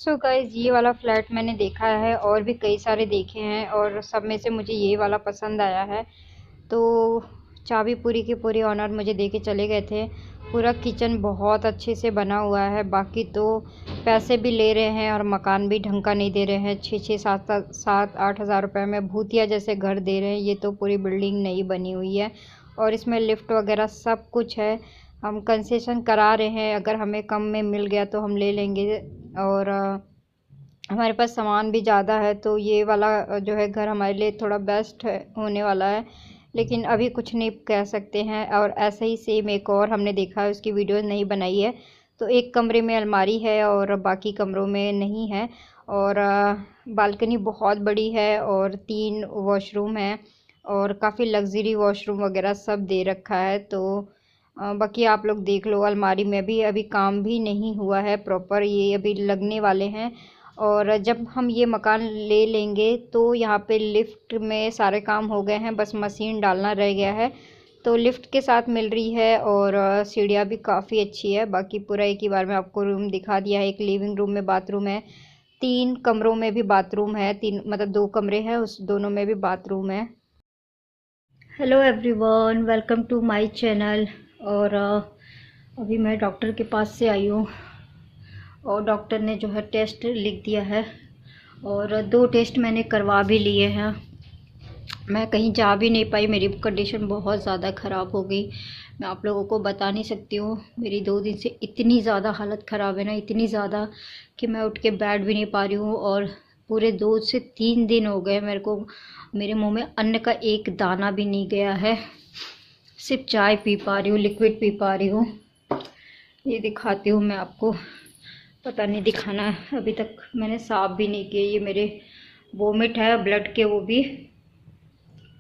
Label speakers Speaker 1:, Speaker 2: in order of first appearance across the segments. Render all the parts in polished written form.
Speaker 1: So guys ये वाला flat मैंने देखा है और भी कई सारे देखे हैं और सब में से मुझे ये वाला पसंद आया है। तो चाबी पूरी की पूरी ऑनर मुझे दे के चले गए थे। पूरा किचन बहुत अच्छे से बना हुआ है। बाकी तो पैसे भी ले रहे हैं और मकान भी ढंग का नहीं दे रहे हैं। 6-7-8 हज़ार रुपये में भूतिया जैसे घर दे रहे हैं। ये तो पूरी बिल्डिंग नई बनी हुई है और इसमें लिफ्ट वगैरह सब कुछ है। हम कंसेशन करा रहे हैं, अगर हमें कम में मिल गया तो हम ले लेंगे। और हमारे पास सामान भी ज़्यादा है तो ये वाला जो है घर हमारे लिए थोड़ा बेस्ट होने वाला है। लेकिन अभी कुछ नहीं कह सकते हैं। और ऐसा ही सेम एक और हमने देखा है, उसकी वीडियो नहीं बनाई है। तो एक कमरे में अलमारी है और बाकी कमरों में नहीं है। और बालकनी बहुत बड़ी है और 3 वॉशरूम है और काफ़ी लग्जरी वॉशरूम वगैरह सब दे रखा है। तो बाकी आप लोग देख लो। अलमारी में भी अभी काम भी नहीं हुआ है प्रॉपर, ये अभी लगने वाले हैं। और जब हम ये मकान ले लेंगे तो यहाँ पे लिफ्ट में सारे काम हो गए हैं, बस मशीन डालना रह गया है। तो लिफ्ट के साथ मिल रही है और सीढ़ियाँ भी काफ़ी अच्छी है। बाकी पूरा एक ही बार में आपको रूम दिखा दिया है। एक लिविंग रूम में बाथरूम है, 3 कमरों में भी बाथरूम है। 3 मतलब 2 कमरे हैं, उस दोनों में भी बाथरूम है। Hello everyone, welcome to my channel. और अभी मैं डॉक्टर के पास से आई हूँ और डॉक्टर ने जो है टेस्ट लिख दिया है और 2 टेस्ट मैंने करवा भी लिए हैं। मैं कहीं जा भी नहीं पाई, मेरी कंडीशन बहुत ज़्यादा ख़राब हो गई। मैं आप लोगों को बता नहीं सकती हूँ। मेरी 2 दिन से इतनी ज़्यादा हालत ख़राब है ना, इतनी ज़्यादा कि मैं उठ के बैठ भी नहीं पा रही हूँ। और पूरे 2 से 3 दिन हो गए मेरे को, मेरे मुंह में अन्न का एक दाना भी नहीं गया है। सिर्फ चाय पी पा रही हूँ, लिक्विड पी पा रही हूँ। ये दिखाती हूँ मैं आपको। पता नहीं दिखाना है, अभी तक मैंने साफ भी नहीं किए। ये मेरे वोमिट है ब्लड के, वो भी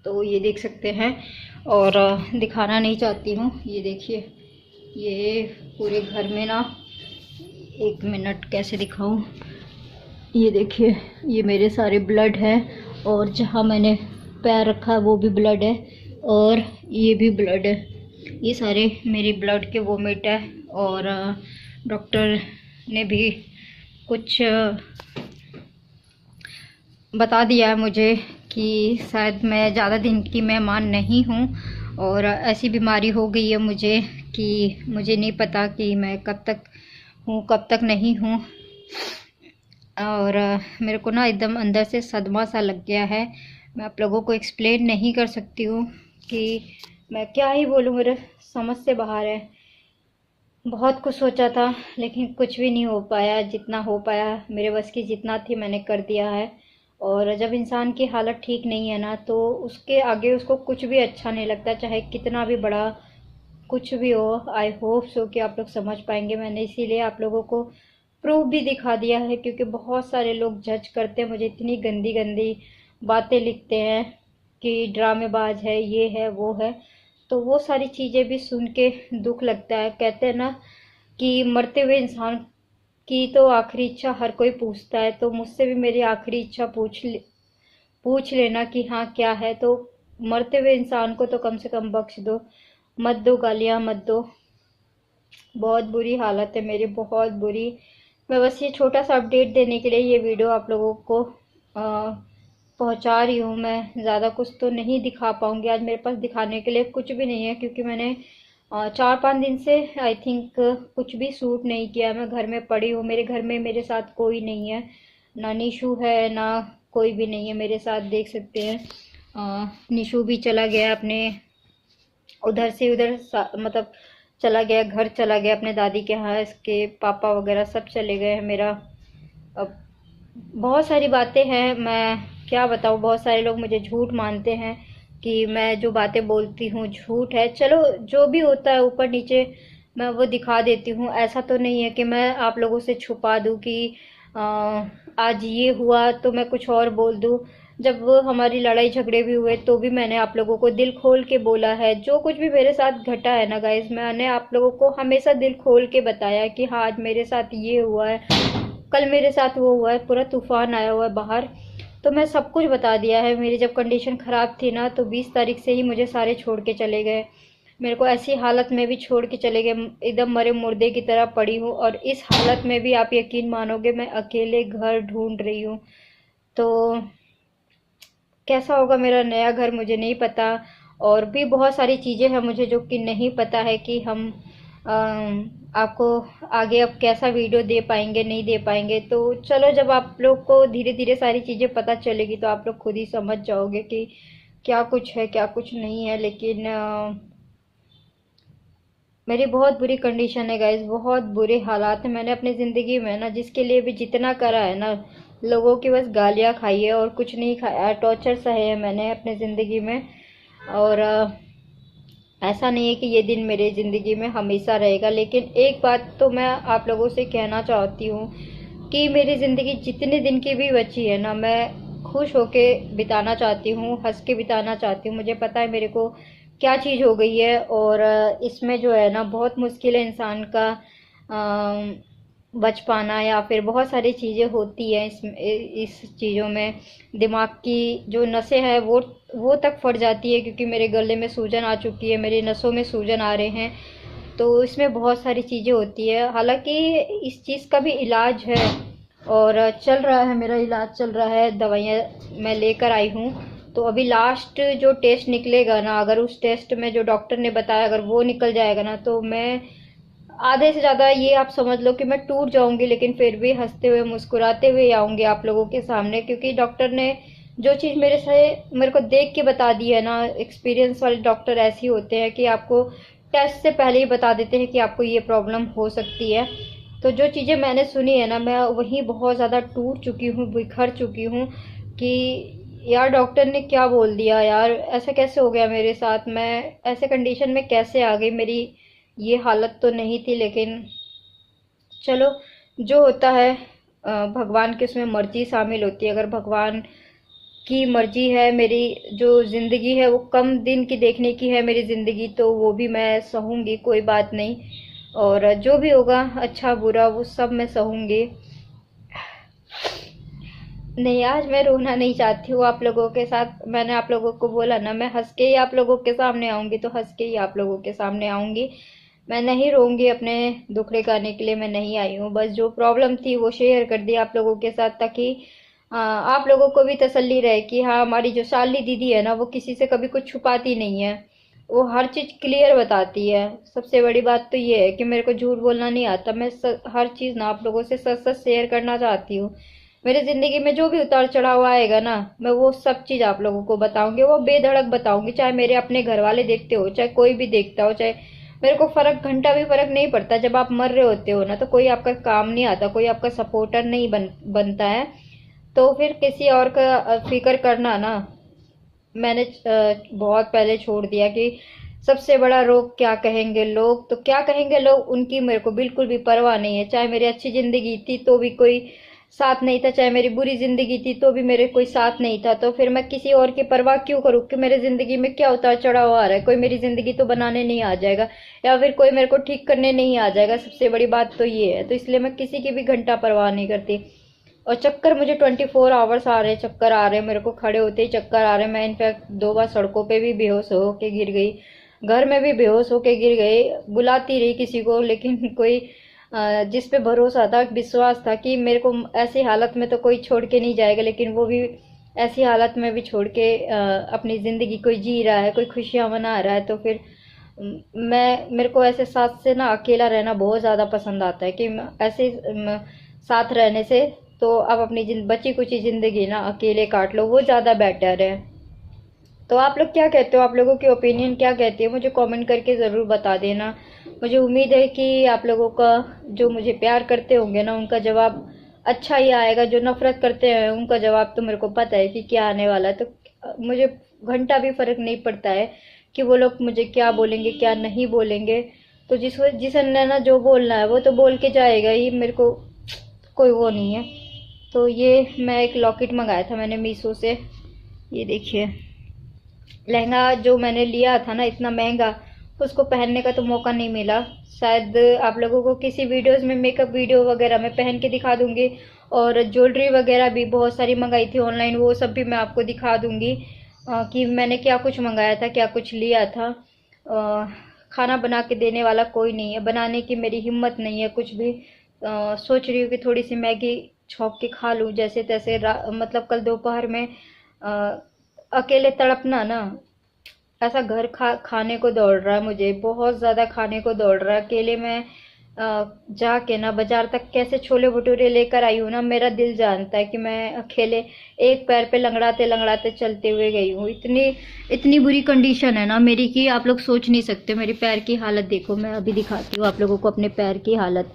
Speaker 1: तो ये देख सकते हैं। और दिखाना नहीं चाहती हूँ। ये देखिए, ये पूरे घर में ना, 1 मिनट कैसे दिखाऊं। ये देखिए, ये मेरे सारे ब्लड है और जहाँ मैंने पैर रखा है वो भी ब्लड है और ये भी ब्लड है। ये सारे मेरे ब्लड के वोमिट है। और डॉक्टर ने भी कुछ बता दिया है मुझे कि शायद मैं ज़्यादा दिन की मेहमान नहीं हूँ और ऐसी बीमारी हो गई है मुझे कि मुझे नहीं पता कि मैं कब तक हूँ कब तक नहीं हूँ। और मेरे को ना एकदम अंदर से सदमा सा लग गया है। मैं आप लोगों को एक्सप्लेन नहीं कर सकती हूँ कि मैं क्या ही बोलूँ, मेरे समझ से बाहर है। बहुत कुछ सोचा था लेकिन कुछ भी नहीं हो पाया। जितना हो पाया, मेरे बस की जितना थी मैंने कर दिया है। और जब इंसान की हालत ठीक नहीं है ना, तो उसके आगे उसको कुछ भी अच्छा नहीं लगता, चाहे कितना भी बड़ा कुछ भी हो। आई होप सो कि आप लोग समझ पाएंगे। मैंने इसीलिए आप लोगों को प्रूफ भी दिखा दिया है, क्योंकि बहुत सारे लोग जज करते हैं मुझे, इतनी गंदी गंदी बातें लिखते हैं कि ड्रामेबाज है, ये है वो है। तो वो सारी चीज़ें भी सुन के दुख लगता है। कहते हैं ना कि मरते हुए इंसान की तो आखिरी इच्छा हर कोई पूछता है। तो मुझसे भी मेरी आखिरी इच्छा पूछ लेना कि हाँ क्या है। तो मरते हुए इंसान को तो कम से कम बख्श दो, मत दो गालियाँ, मत दो। बहुत बुरी हालत है मेरी, बहुत बुरी। मैं बस ये छोटा सा अपडेट देने के लिए ये वीडियो आप लोगों को पहुंचा रही हूँ। मैं ज़्यादा कुछ तो नहीं दिखा पाऊंगी आज, मेरे पास दिखाने के लिए कुछ भी नहीं है, क्योंकि मैंने 4-5 दिन से आई थिंक कुछ भी शूट नहीं किया। मैं घर में पड़ी हूँ, मेरे घर में मेरे साथ कोई नहीं है, ना निशु है ना कोई भी नहीं है मेरे साथ, देख सकते हैं। निशु भी चला गया अपने उधर से उधर, मतलब चला गया, घर चला गया अपने दादी के यहाँ। इसके पापा वगैरह सब चले गए हैं। मेरा अब बहुत सारी बातें हैं, मैं क्या बताऊँ। बहुत सारे लोग मुझे झूठ मानते हैं कि मैं जो बातें बोलती हूँ झूठ है। चलो जो भी होता है ऊपर नीचे मैं वो दिखा देती हूँ। ऐसा तो नहीं है कि मैं आप लोगों से छुपा दूँ कि आज ये हुआ तो मैं कुछ और बोल दूँ। जब वो हमारी लड़ाई झगड़े भी हुए तो भी मैंने आप लोगों को दिल खोल के बोला है। जो कुछ भी मेरे साथ घटा है ना गाइस, मैंने आप लोगों को हमेशा दिल खोल के बताया कि हाँ आज मेरे साथ ये हुआ है, कल मेरे साथ वो हुआ है, पूरा तूफान आया हुआ है बाहर। तो मैं सब कुछ बता दिया है। मेरी जब कंडीशन ख़राब थी ना, तो 20 तारीख से ही मुझे सारे छोड़ के चले गए। मेरे को ऐसी हालत में भी छोड़ के चले गए, एकदम मरे मुर्दे की तरह पड़ी हूँ। और इस हालत में भी आप यकीन मानोगे मैं अकेले घर ढूंढ रही हूँ। तो कैसा होगा मेरा नया घर मुझे नहीं पता। और भी बहुत सारी चीज़ें हैं मुझे जो कि नहीं पता है कि हम आपको आगे अब कैसा वीडियो दे पाएंगे नहीं दे पाएंगे। तो चलो, जब आप लोग को धीरे धीरे सारी चीज़ें पता चलेगी तो आप लोग खुद ही समझ जाओगे कि क्या कुछ है क्या कुछ नहीं है। लेकिन मेरी बहुत बुरी कंडीशन है गाइस, बहुत बुरे हालात हैं। मैंने अपनी ज़िंदगी में ना जिसके लिए भी जितना करा है ना, लोगों की बस गालियाँ खाई है और कुछ नहीं खाया, टॉर्चर सहे है मैंने अपनी ज़िंदगी में। और ऐसा नहीं है कि ये दिन मेरे ज़िंदगी में हमेशा रहेगा। लेकिन एक बात तो मैं आप लोगों से कहना चाहती हूँ कि मेरी ज़िंदगी जितने दिन की भी बची है ना, मैं खुश होके बिताना चाहती हूँ, हंस के बिताना चाहती हूँ। मुझे पता है मेरे को क्या चीज़ हो गई है। और इसमें जो है ना बहुत मुश्किल है इंसान का बच पाना, या फिर बहुत सारी चीज़ें होती हैं इस चीज़ों में। दिमाग की जो नसें हैं वो तक फट जाती है, क्योंकि मेरे गले में सूजन आ चुकी है, मेरी नसों में सूजन आ रहे हैं। तो इसमें बहुत सारी चीज़ें होती है। हालांकि इस चीज़ का भी इलाज है और चल रहा है, मेरा इलाज चल रहा है, दवाइयाँ मैं लेकर आई हूँ। तो अभी लास्ट जो टेस्ट निकलेगा ना, अगर उस टेस्ट में जो डॉक्टर ने बताया अगर वो निकल जाएगा ना, तो मैं आधे से ज़्यादा ये आप समझ लो कि मैं टूट जाऊंगी, लेकिन फिर भी हंसते हुए मुस्कुराते हुए आऊंगी आप लोगों के सामने। क्योंकि डॉक्टर ने जो चीज़ मेरे को देख के बता दी है ना, एक्सपीरियंस वाले डॉक्टर ऐसे ही होते हैं कि आपको टेस्ट से पहले ही बता देते हैं कि आपको ये प्रॉब्लम हो सकती है। तो जो चीज़ें मैंने सुनी है ना, मैं वहीं बहुत ज़्यादा टूट चुकी हूँ, बिखर चुकी हूँ कि यार डॉक्टर ने क्या बोल दिया, यार ऐसा कैसे हो गया मेरे साथ, मैं ऐसे कंडीशन में कैसे आ गई, मेरी ये हालत तो नहीं थी। लेकिन चलो, जो होता है भगवान की उसमें मर्जी शामिल होती है। अगर भगवान की मर्जी है मेरी जो ज़िंदगी है वो कम दिन की देखने की है मेरी ज़िंदगी, तो वो भी मैं सहूँगी, कोई बात नहीं। और जो भी होगा अच्छा बुरा वो सब मैं सहूँगी। नहीं, आज मैं रोना नहीं चाहती हूँ आप लोगों के साथ। मैंने आप लोगों को बोला ना, मैं हंस के ही आप लोगों के सामने आऊँगी, तो हंस के ही आप लोगों के सामने आऊँगी। मैं नहीं रोऊंगी, अपने दुखड़े गाने के लिए मैं नहीं आई हूँ। बस जो प्रॉब्लम थी वो शेयर कर दी आप लोगों के साथ, ताकि आप लोगों को भी तसल्ली रहे कि हाँ, हमारी जो शाली दीदी है ना वो किसी से कभी कुछ छुपाती नहीं है, वो हर चीज़ क्लियर बताती है। सबसे बड़ी बात तो ये है कि मेरे को झूठ बोलना नहीं आता, मैं हर चीज़ ना आप लोगों से सच सच शेयर करना चाहती हूँ। मेरी ज़िंदगी में जो भी उतार चढ़ाव आएगा ना, मैं वो सब चीज़ आप लोगों को बताऊंगी, वो बेधड़क बताऊंगी। चाहे मेरे अपने घर वाले देखते हो, चाहे कोई भी देखता हो, चाहे मेरे को घंटा भी फर्क नहीं पड़ता। जब आप मर रहे होते हो ना, तो कोई आपका काम नहीं आता, कोई आपका सपोर्टर नहीं बनता है। तो फिर किसी और का फिक्र करना ना मैंने बहुत पहले छोड़ दिया। कि सबसे बड़ा रोग क्या कहेंगे लोग, तो क्या कहेंगे लोग उनकी मेरे को बिल्कुल भी परवाह नहीं है। चाहे मेरी अच्छी जिंदगी थी तो भी कोई साथ नहीं था, चाहे मेरी बुरी जिंदगी थी तो भी मेरे कोई साथ नहीं था। तो फिर मैं किसी और की परवाह क्यों करूँ कि मेरी जिंदगी में क्या उतार चढ़ाव आ रहा है। कोई मेरी जिंदगी तो बनाने नहीं आ जाएगा, या फिर कोई मेरे को ठीक करने नहीं आ जाएगा। सबसे बड़ी बात तो ये है। तो इसलिए मैं किसी की भी घंटा परवाह नहीं करती। और चक्कर मुझे 24 आवर्स आ रहे हैं, चक्कर आ रहे हैं मेरे को, खड़े होते ही चक्कर आ रहे हैं। मैं इनफैक्ट 2 बार सड़कों पे भी बेहोश होके गिर गई, घर में भी बेहोश होके गिर गई, बुलाती रही किसी को, लेकिन कोई जिस पे भरोसा था, विश्वास था कि मेरे को ऐसी हालत में तो कोई छोड़ के नहीं जाएगा, लेकिन वो भी ऐसी हालत में भी छोड़ के अपनी ज़िंदगी कोई जी रहा है, कोई खुशियाँ मना रहा है। तो फिर मेरे को ऐसे साथ से ना अकेला रहना बहुत ज़्यादा पसंद आता है। कि ऐसे साथ रहने से तो आप अपनी बची कुची ज़िंदगी ना अकेले काट लो, वो ज़्यादा बेटर है। तो आप लोग क्या कहते हो, आप लोगों की ओपिनियन क्या कहती है, मुझे कमेंट करके ज़रूर बता देना। मुझे उम्मीद है कि आप लोगों का, जो मुझे प्यार करते होंगे ना, उनका जवाब अच्छा ही आएगा। जो नफरत करते हैं उनका जवाब तो मेरे को पता है कि क्या आने वाला है। तो मुझे घंटा भी फर्क नहीं पड़ता है कि वो लोग मुझे क्या बोलेंगे क्या नहीं बोलेंगे। तो जिसने ना जो बोलना है वो तो बोल के जाएगा ही, मेरे को कोई वो नहीं है। तो ये मैं एक लॉकेट मंगाया था मैंने मीशो से, ये देखिए। लहंगा जो मैंने लिया था ना इतना महंगा, उसको पहनने का तो मौका नहीं मिला। शायद आप लोगों को किसी वीडियोस में, मेकअप वीडियो वगैरह में पहन के दिखा दूंगी। और ज्वेलरी वगैरह भी बहुत सारी मंगाई थी ऑनलाइन, वो सब भी मैं आपको दिखा दूंगी कि मैंने क्या कुछ मंगाया था, क्या कुछ लिया था। खाना बना के देने वाला कोई नहीं है, बनाने की मेरी हिम्मत नहीं है कुछ भी। सोच रही हूँ कि थोड़ी सी मैगी छौंक के खा लूँ जैसे तैसे। मतलब कल दोपहर में अ, अकेले तड़पना ना, ऐसा घर खाने को दौड़ रहा है, मुझे बहुत ज़्यादा खाने को दौड़ रहा है। अकेले मैं जाके ना बाजार तक कैसे छोले भटूरे लेकर आई हूँ ना, मेरा दिल जानता है कि मैं अकेले एक पैर पे लंगड़ाते लंगड़ाते चलते हुए गई हूँ। इतनी इतनी बुरी कंडीशन है ना मेरी कि आप लोग सोच नहीं सकते। मेरी पैर की हालत देखो, मैं अभी दिखाती हूँ आप लोगों को अपने पैर की हालत।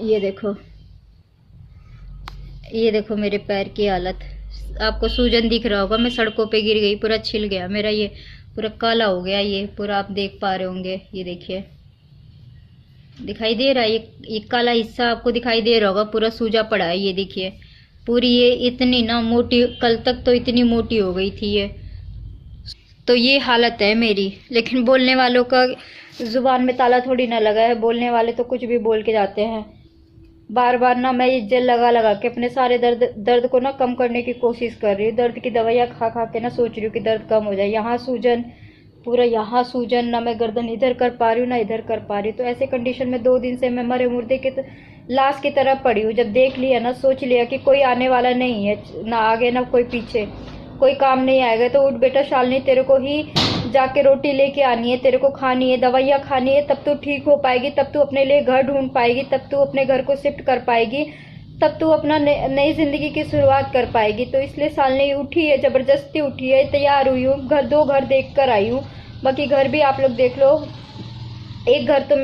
Speaker 1: ये देखो, ये देखो मेरे पैर की हालत। आपको सूजन दिख रहा होगा, मैं सड़कों पे गिर गई, पूरा छिल गया मेरा, ये पूरा काला हो गया, ये पूरा आप देख पा रहे होंगे। ये देखिए, दिखाई दे रहा है ये काला हिस्सा आपको दिखाई दे रहा होगा, पूरा सूजा पड़ा है। ये देखिए पूरी, ये इतनी ना मोटी, कल तक तो इतनी मोटी हो गई थी ये। तो ये हालत है मेरी। लेकिन बोलने वालों का जुबान में ताला थोड़ी ना लगा है, बोलने वाले तो कुछ भी बोल के जाते हैं। बार बार ना मैं ये जेल लगा लगा के अपने सारे दर्द दर्द को ना कम करने की कोशिश कर रही हूँ। दर्द की दवाइयाँ खा खा के ना सोच रही हूँ कि दर्द कम हो जाए। यहाँ सूजन, पूरा यहाँ सूजन, ना मैं गर्दन इधर कर पा रही हूँ ना इधर कर पा रही हूँ। तो ऐसे कंडीशन में 2 दिन से मैं मरे मुर्दे के लाश की तरह पड़ी हूँ। जब देख लिया ना, सोच लिया कि कोई आने वाला नहीं है, ना आगे ना कोई पीछे, कोई काम नहीं आएगा, तो उठ बेटा शालिनी, तेरे को ही जाके रोटी लेके आनी है, तेरे को खानी है, दवाइयाँ खानी है, तब तू ठीक हो पाएगी, तब तू अपने लिए घर ढूंढ पाएगी, तब तू अपने घर को शिफ्ट कर पाएगी, तब तू अपना नई जिंदगी की शुरुआत कर पाएगी। तो इसलिए शालिनी उठी है, जबरदस्ती उठी है, तैयार हुई हूँ, दो घर देख कर आई हूँ। बाकी घर भी आप लोग देख लो। एक घर तो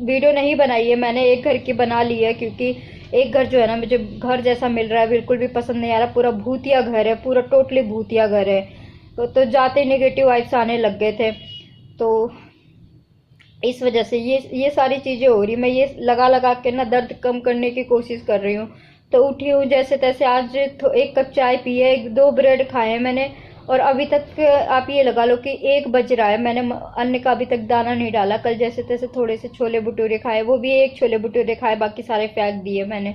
Speaker 1: वीडियो नहीं बनाई है मैंने, एक घर की बना ली है, क्योंकि एक घर जो है ना मुझे घर जैसा मिल रहा है, बिल्कुल भी पसंद नहीं आ रहा। पूरा भूतिया घर है, पूरा टोटली भूतिया घर है। तो जाते ही नेगेटिव वाइब्स आने लग गए थे। तो इस वजह से ये सारी चीज़ें हो रही। मैं ये लगा लगा के ना दर्द कम करने की कोशिश कर रही हूँ। तो उठी हूँ जैसे तैसे, आज 1 कप चाय पी है, 2 ब्रेड खाए हैं मैंने, और अभी तक आप ये लगा लो कि 1 बज रहा है, मैंने अन्न का अभी तक दाना नहीं डाला। कल जैसे तैसे थोड़े से छोले भटूरे खाए, वो भी 1 छोले भटूरे खाए, बाकी सारे फेंक दिए मैंने,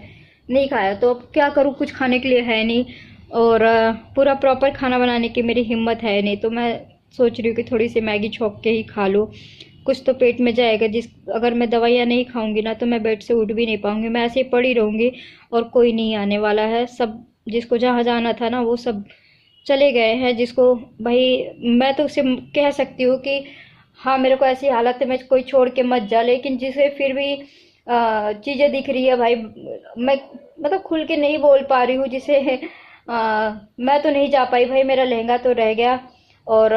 Speaker 1: नहीं खाया। तो अब क्या करूँ, कुछ खाने के लिए है नहीं, और पूरा प्रॉपर खाना बनाने की मेरी हिम्मत है नहीं। तो मैं सोच रही हूँ कि थोड़ी सी मैगी छौंक के ही खा लूँ, कुछ तो पेट में जाएगा। अगर मैं दवाइयाँ नहीं खाऊंगी ना तो मैं बेड से उठ भी नहीं पाऊंगी, मैं ऐसे ही पड़ी रहूंगी, और कोई नहीं आने वाला है। सब जिसको जहाँ जाना था ना वो सब चले गए हैं। जिसको भाई मैं तो उसे कह सकती हूँ कि हाँ मेरे को ऐसी हालत है, मैं कोई छोड़ के मत जा, लेकिन जिसे फिर भी चीज़ें दिख रही है भाई, मैं मतलब खुल के नहीं बोल पा रही हूँ जिसे मैं तो नहीं जा पाई भाई, मेरा लहंगा तो रह गया, और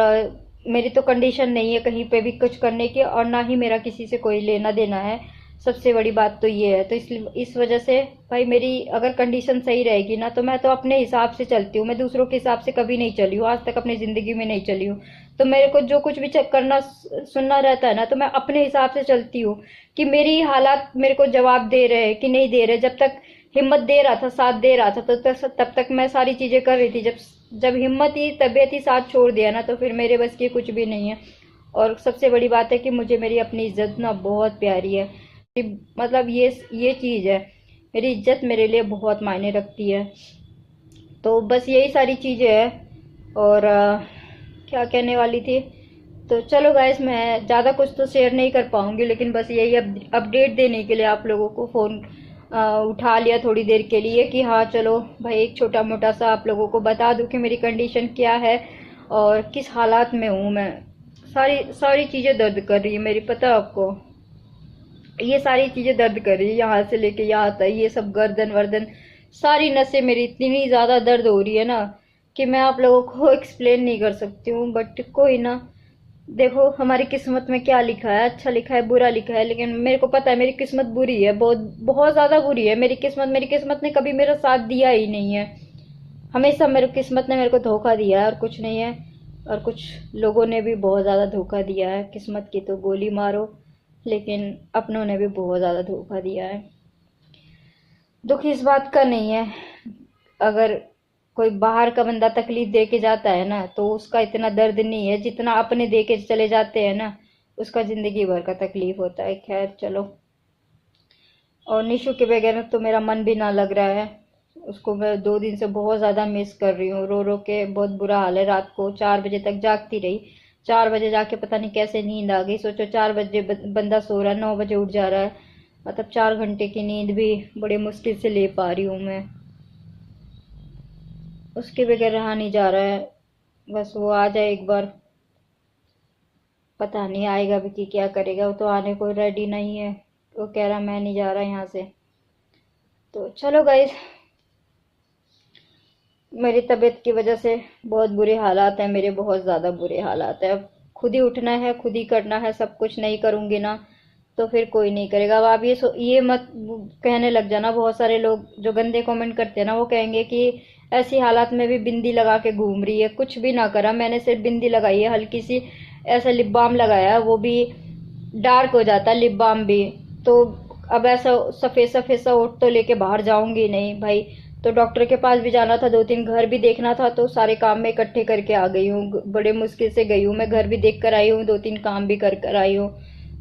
Speaker 1: मेरी तो कंडीशन नहीं है कहीं पे भी कुछ करने की, और ना ही मेरा किसी से कोई लेना देना है। सबसे बड़ी बात तो ये है। तो इसलिए इस वजह से भाई मेरी अगर कंडीशन सही रहेगी ना तो मैं तो अपने हिसाब से चलती हूँ, मैं दूसरों के हिसाब से कभी नहीं चली हूँ, आज तक अपनी ज़िंदगी में नहीं चली हूँ। तो मेरे को जो कुछ भी करना सुनना रहता है ना तो मैं अपने हिसाब से चलती हूँ कि मेरी हालात मेरे को जवाब दे रहे हैं कि नहीं दे रहे। जब तक हिम्मत दे रहा था, साथ दे रहा था, तो तब तक मैं सारी चीज़ें कर रही थी। जब हिम्मत ही तबीयत ही साथ छोड़ दिया ना तो फिर मेरे बस की कुछ भी नहीं है। और सबसे बड़ी बात है कि मुझे मेरी अपनी इज्जत ना बहुत प्यारी है। मतलब ये चीज़ है, मेरी इज्जत मेरे लिए बहुत मायने रखती है। तो बस यही सारी चीज़ें हैं। और क्या कहने वाली थी, तो चलो गाइस, मैं ज़्यादा कुछ तो शेयर नहीं कर पाऊंगी, लेकिन बस यही अपडेट देने के लिए आप लोगों को फ़ोन उठा लिया थोड़ी देर के लिए कि हाँ चलो भाई एक छोटा मोटा सा आप लोगों को बता दूं कि मेरी कंडीशन क्या है और किस हालात में हूँ मैं। सारी सारी चीज़ें दर्द कर रही है मेरी, पता है आपको, ये सारी चीज़ें दर्द कर रही है, यहाँ से लेके यहाँ तक, ये सब गर्दन वर्दन सारी नसें मेरी इतनी ज़्यादा दर्द हो रही है ना कि मैं आप लोगों को एक्सप्लेन नहीं कर सकती हूँ। बट कोई ना, देखो हमारी किस्मत में क्या लिखा है, अच्छा लिखा है बुरा लिखा है, लेकिन मेरे को पता है मेरी किस्मत बुरी है, बहुत बहुत ज़्यादा बुरी है मेरी किस्मत ने कभी मेरा साथ दिया ही नहीं है। हमेशा मेरी किस्मत ने मेरे को धोखा दिया है और कुछ नहीं है। और कुछ लोगों ने भी बहुत ज़्यादा धोखा दिया है, किस्मत की तो गोली मारो, लेकिन अपनों ने भी बहुत ज़्यादा धोखा दिया है। दुख इस बात का नहीं है, अगर कोई बाहर का बंदा तकलीफ दे के जाता है ना तो उसका इतना दर्द नहीं है जितना अपने दे के चले जाते हैं ना, उसका जिंदगी भर का तकलीफ होता है। खैर चलो। और निशु के बगैर तो मेरा मन भी ना लग रहा है, उसको मैं 2 दिन से बहुत ज़्यादा मिस कर रही हूँ। रो रो के बहुत बुरा हाल है, रात को 4 बजे तक जागती रही, 4 बजे जाके पता नहीं कैसे नींद आ गई। सोचो 4 बजे बंदा सो रहा है, 9 बजे उठ जा रहा है, मतलब 4 घंटे की नींद भी बड़ी मुश्किल से ले पा रही हूँ मैं। उसके बगैर रहा नहीं जा रहा है। बस वो आ जाए एक बार, पता नहीं आएगा भी कि क्या करेगा। वो तो आने को रेडी नहीं है, वो कह रहा मैं नहीं जा रहा यहाँ से। तो चलो गाइस, मेरी तबीयत की वजह से बहुत बुरे हालात हैं मेरे, बहुत ज़्यादा बुरे हालात है। अब खुद ही उठना है, खुद ही करना है सब कुछ। नहीं करूँगी ना तो फिर कोई नहीं करेगा। अब आप ये मत कहने लग जाना, बहुत सारे लोग जो गंदे कमेंट करते हैं ना, वो कहेंगे कि ऐसी हालात में भी बिंदी लगा के घूम रही है। कुछ भी ना करा मैंने, सिर्फ बिंदी लगाई है हल्की सी, ऐसा लिप बाम लगाया है, वो भी डार्क हो जाता है लिप बाम भी। तो अब ऐसा सफेद सफेद सा ओठ तो लेके बाहर जाऊंगी नहीं भाई। तो डॉक्टर के पास भी जाना था, 2-3 घर भी देखना था, तो सारे काम में इकट्ठे करके आ गई हूँ। बड़े मुश्किल से गई हूँ मैं, घर भी देख कर आई हूँ, 2-3 काम भी कर कर आई हूँ।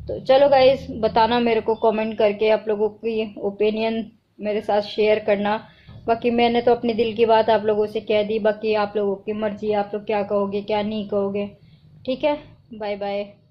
Speaker 1: तो चलो गाइस, बताना मेरे को कमेंट करके, आप लोगों की ओपिनियन मेरे साथ शेयर करना। बाकी मैंने तो अपने दिल की बात आप लोगों से कह दी, बाकी आप लोगों की मर्जी, आप लोग क्या कहोगे क्या नहीं कहोगे। ठीक है, बाय बाय।